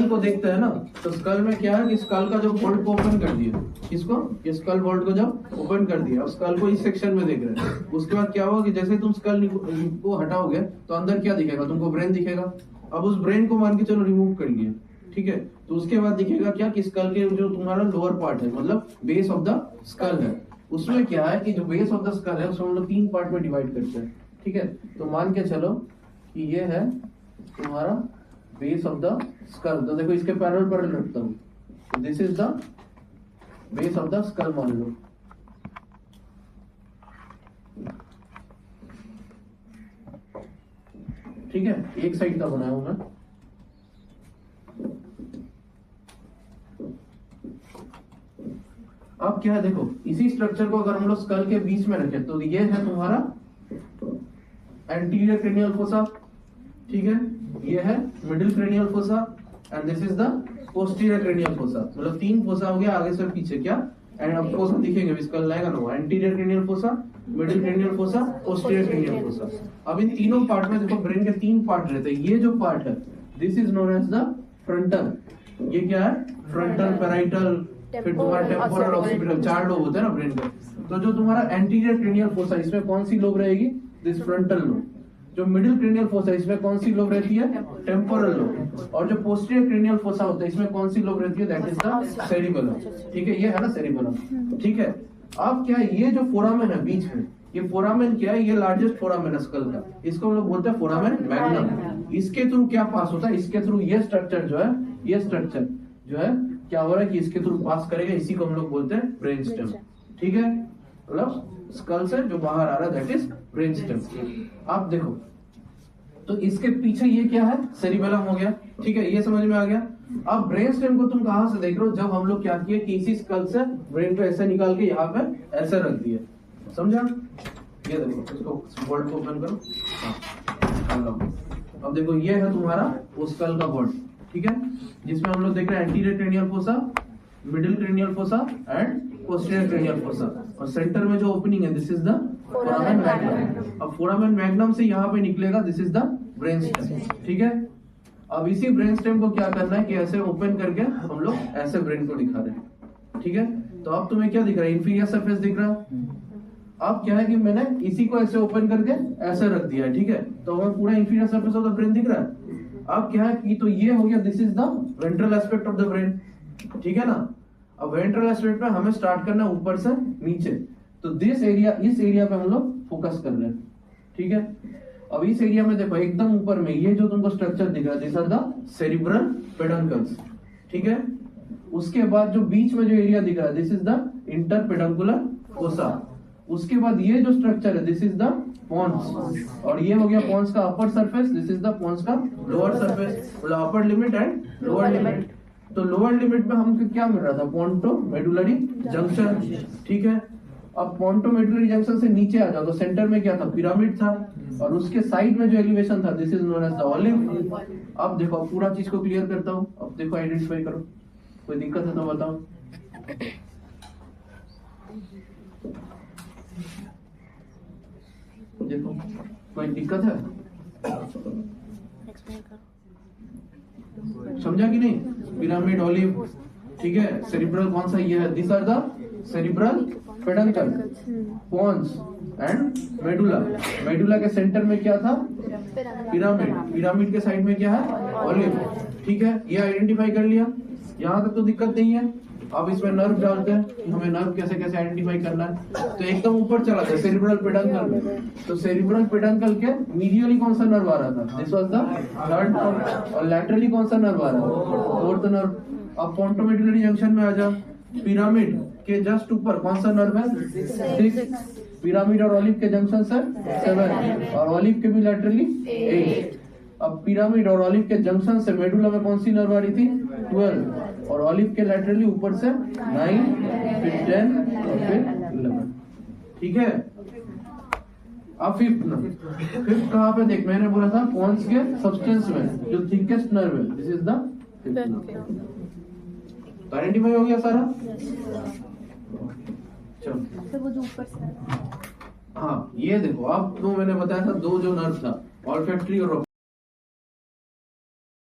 को देखते हैं ना, तो स्कल में क्या है कि स्कल का जो वोल्ट को ओपन कर दिया, इसको ये स्कल वोल्ट को जब ओपन कर दिया, और स्कल को इस सेक्शन में देख रहे हैं, उसके बाद क्या होगा कि जैसे तुम स्कल को हटाओगे तो अंदर क्या दिखेगा, तुमको ब्रेन दिखेगा। अब उस ब्रेन को मान के चलो रिमूव कर लिए, ठीक है, तो उसके बाद दिखेगा क्या कि स्कल के जो तुम्हारा लोअर पार्ट है, मतलब बेस ऑफ द स्कल है, उसमें क्या है कि जो बेस ऑफ द स्कल है उसको हम लोग 3 पार्ट में डिवाइड करते हैं, ठीक है। तो मान के चलो कि ये है तुम्हारा बेस ऑफ द स्कल, तो देखो इसके पैरेलल रखता हूं, तो this is the base of the skull मान लो, ठीक है, एक साइड का बनाया हूं मैं। अब क्या है, देखो इसी स्ट्रक्चर को अगर हम लोग स्कल के बीच में रखें तो ये है तुम्हारा एंटीरियर क्रेनियल फोसा, ठीक है, ये है middle cranial fossa and this is the posterior cranial fossa, मतलब 3 फोसा हो गया आगे से पीछे, क्या, एंड अब फोसा दिखेंगे स्कल लाएगा ना, anterior cranial fossa, middle cranial fossa, posterior cranial fossa. अब इन तीनों पार्ट में देखो ब्रेन के 3 पार्ट रहते हैं, ये जो पार्ट है this is known as the frontal, ये क्या है, फ्रंटल, पैराइटल, फिर तुम्हारा टेम्पोरल, ऑक्सीपिटल, 4 लोब होते हैं ना ब्रेन के। तो जो तुम्हारा एंटीरियर क्रेनियल फोसा, इसमें कौन सी लोब रहेगी, दिस फ्रंटल लोब। जो मिडिल क्रेनियल फोसा, इसमें कौन सी लोब रहती है, टेम्पोरल लोब। और जो पोस्टीरियर क्रेनियल फोसा होता है, इसमें कौन सी लोब रहती है, दैट इज द सेरिबेलम, ठीक है, ये है ना सेरिबेलम, ठीक है। अब क्या है, ये जो फोरामेन है बीच में, ये फोरामेन क्या है, ये लार्जेस्ट फोरामेन है स्कल का, इसको हम लोग बोलते हैं फोरामेन मैग्नम। इसके थ्रू क्या पास होता है, इसके थ्रू ये स्ट्रक्चर जो है, ये स्ट्रक्चर जो है क्या हो रहा है कि इसके थ्रू पास करेगा, इसी को हम लोग बोलते हैं ब्रेन स्टेम, ठीक है, मतलब स्कल से जो बाहर आ रहा है दैट इज ब्रेन स्टेम। आप देखो तो इसके पीछे ये क्या है, सेरिबेलम हो गया, ठीक है, ये समझ में आ गया। अब ब्रेन स्टेम को तुम कहां से देख रहे हो, जब हम लोग क्या किए कि इसी स्कल से ब्रेन को ऐसे निकाल के यहाँ पे ऐसे रख दिए, समझा। ये देखो इसको वर्ड को ओपन करो, अब देखो ये है तुम्हारा वो स्कल का वर्ड, ठीक है, जिसमें हम लोग देख रहे हैं anterior cranial fossa, middle cranial fossa and posterior cranial fossa, और सेंटर में जो ओपनिंग है this is the foramen magnum. अब फोरामेन मैग्नम से यहाँ पे निकलेगा this is the brain stem, ठीक है। अब इसी ब्रेन स्टेम को क्या करना है कि ऐसे ओपन करके हम लोग ऐसे ब्रेन को दिखा रहे हैं, ठीक है। तो अब तुम्हें क्या दिख रहा है, इंफीरियर सरफेस दिख रहा है। अब क्या है कि मैंने इसी को ऐसे ओपन करके ऐसे रख दिया है, ठीक है, तो हमें पूरा inferior surface of the brain दिख रहा है। अब क्या है कि तो ये हो गया this is the ventral aspect of the brain, ठीक है ना। अब वेंट्रल एस्पेक्ट में हमें स्टार्ट करना है ऊपर से नीचे, तो दिस एरिया, इस एरिया पे हम लोग फोकस कर रहे हैं, ठीक है। अब इस एरिया में देखो एकदम ऊपर में ये जो तुमको स्ट्रक्चर दिख रहा है this are the cerebral peduncles, ठीक है। उसके बाद जो बीच में जो एरिया दिख रहा है दिस इज द इंटरपेडंकुलर फोसा। उसके बाद ये जो स्ट्रक्चर है दिस इज द पोन्स, और ये हो गया पोन्स का upper surface, this is the pons का लोअर सरफेस, मतलब upper limit and lower limit. तो लोअर लिमिट में हमको क्या मिल रहा था, पोन्टो मेडुलरी जंक्शन, ठीक है। अब पोन्टो मेडुलरी जंक्शन से नीचे आ जाओ तो सेंटर में क्या था, पिरामिड था, और उसके साइड में जो एलिवेशन था this is known as the olive. अब देखो पूरा चीज को क्लियर करता हूँ, अब देखो आइडेंटिफाई करो, कोई दिक्कत है तो बताओ। देखो कोई दिक्कत है, समझा कि नहीं, पिरामिड, ऑलिव, ठीक है। सेरिब्रल कौन सा ये है, this are the cerebral peduncle, pons and medulla. Medulla के सेंटर में क्या था, पिरामिड, पिरामिड के साइड में क्या है, ऑलिव, ठीक है। ये आइडेंटिफाई कर लिया, यहाँ तक तो दिक्कत नहीं है। अब इसमें नर्व डालते हैं कि हमें नर्व कैसे कैसे आइडेंटिफाई करना है, तो एकदम ऊपर चला था सेरिब्रल पेडंकल में, तो सेरिब्रल पेडंकल के मीडियली कौन सा नर्व आ रहा था, this was the third nerve, और लैटरली कौन सा नर्व आ रहा है, फोर्थ नर्व। अब पोन्टो मेडुलरी जंक्शन में आ जा, पिरामिड के जस्ट ऊपर कौन सा नर्व है, 6, पिरामिड और ऑलिव के जंक्शन से 7, और ऑलिव के भी लैटरली 8। अब पिरामिड और ऑलिव के जंक्शन से मेडुला में कौन सी नर्व आ रही थी, 12, और ऑलिव के लैटरली ऊपर से 9, फिर 10 और फिर 11, ठीक है। अब फिफ्थ नर्व, फिफ्थ कहाँ पे देख, मैंने बोला था पोन्स के सब्सटेंस में जो थिकेस्ट नर्व है this is the fifth nerve. तो आइडेंटिफाई हो गया सारा, चलो वो जो ऊपर से, हाँ ये देखो अब तो मैंने बताया था 2 जो नर्व था, ऑल्फैक्टरी और